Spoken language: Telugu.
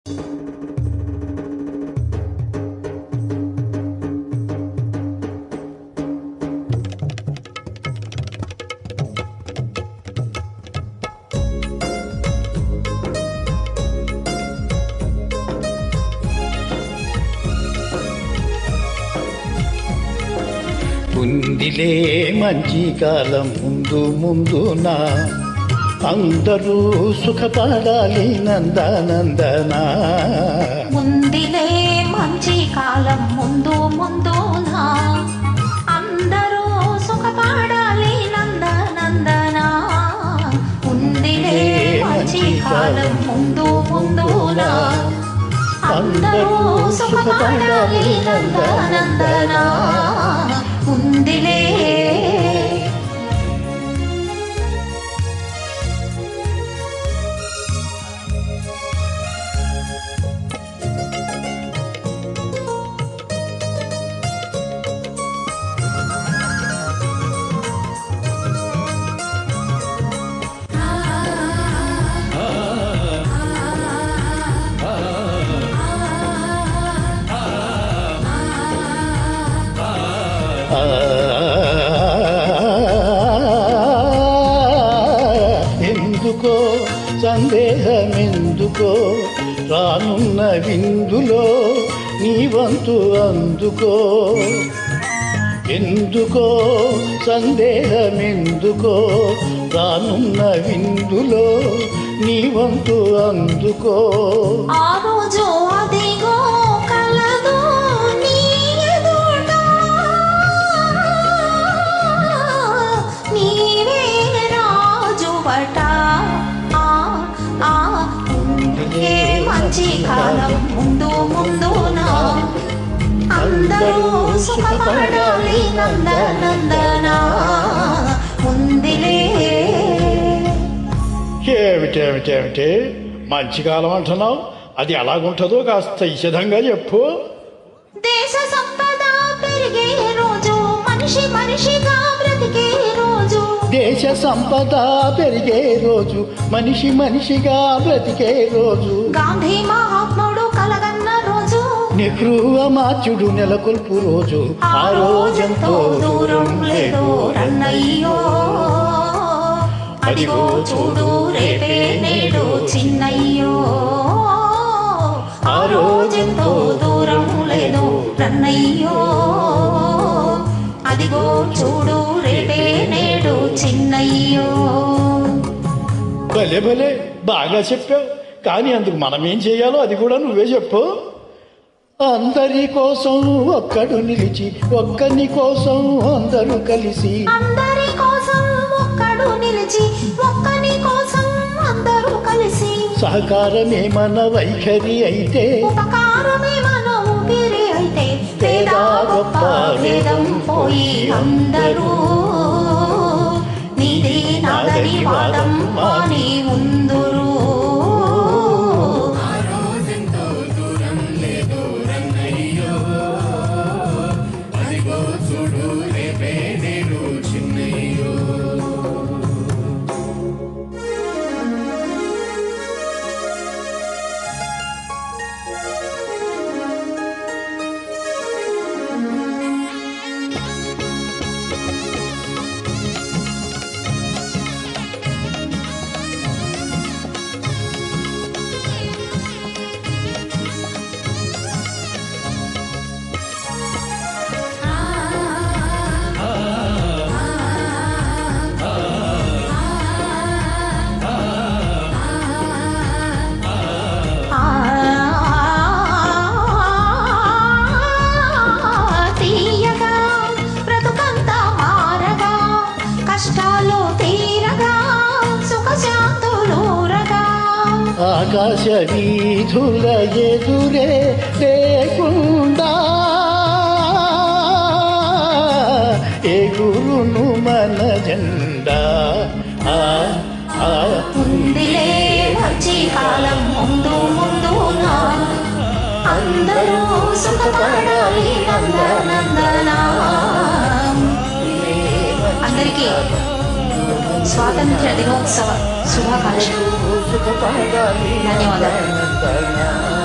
ఉందిలే మంచి కాలం ముందు ముందునా, అందరూ సుఖపడాలి నందనందనా. ఉందిలే మంచి కాలం ముందు ముందునా, అందరూ సుఖపడాలి నందనందనా. ఉందిలే మంచి కాలం ముందు ముందునా, అందరూ సుఖపడాలి నందనందనా. ఉందిలే ఎందుకో సందేహమెందుకో, రానున్న విందులో నీ వంతు అందుకో. ఎందుకో సందేహమెందుకో, రానున్న విందులో నీ వంతు అందుకో. ఆ రోజు అదిగో కలదు నీ ఎదుట, నీవే రాజువట. ఉందిలే మంచి కాలం ముందు ముందునా, అందరూ సుఖపడాలి నందనందనా. ఉందిలే ఏమిటేమిటేమిటే మంచి కాలం అంటున్నావు? అది ఎలాగుంటుందో కాస్త ఇషధంగా చెప్పు. దేశ సంపద పెరిగే రోజు, మనిషి మనిషిగా బ్రతికే రోజు. దేశ సంపద పెరిగే రోజు, మనిషి మనిషిగా బ్రతికే రోజు. గాంధీ మహాత్ముడు కలగన్న రోజు, నెహ్రూ అమాత్యుడు నెలకొల్పు రోజు. ఆ రోజంతో దూరం లేదు రన్నయ్యో. అదిగో చూడు రేపే నేడు చిన్నయ్యో. ఆ రోజంతో దూరం లేదు రన్నయ్యో. అదిగో చూడు రేపే నేడు చిన్నయ్యో. భలే భలే బాగా చెప్పావు, కానీ అందుకు మనమేం చేయాలో అది కూడా నువ్వే చెప్పు. అందరి కోసం ఒక్కడు నిలిచి, ఒక్కని కోసం అందరూ కలిసి. అందరి కోసం ఒక్కడు నిలిచి, ఒక్కని కోసం అందరూ కలిసి. సహకారమే మన వైఖరి అయితే, ఉపకారమే మన ఊపిరి అయితే. పేద గొప్ప భేదం పోయి అందరూ నీది నాదని వాదం మాని ఉందురు. ఆకాశ వీధుల ఎదురే లేకుండా ఎగురును మన జెండా. ఉందిలే మంచి కాలం ముందు ముందునా, అందరూ సుఖపడాలి నందనందనా. అందరికీ స్వాతంత్ర దినోత్సవ శుభాకాంక్షలు. ధన్యవాదాలు. తందనా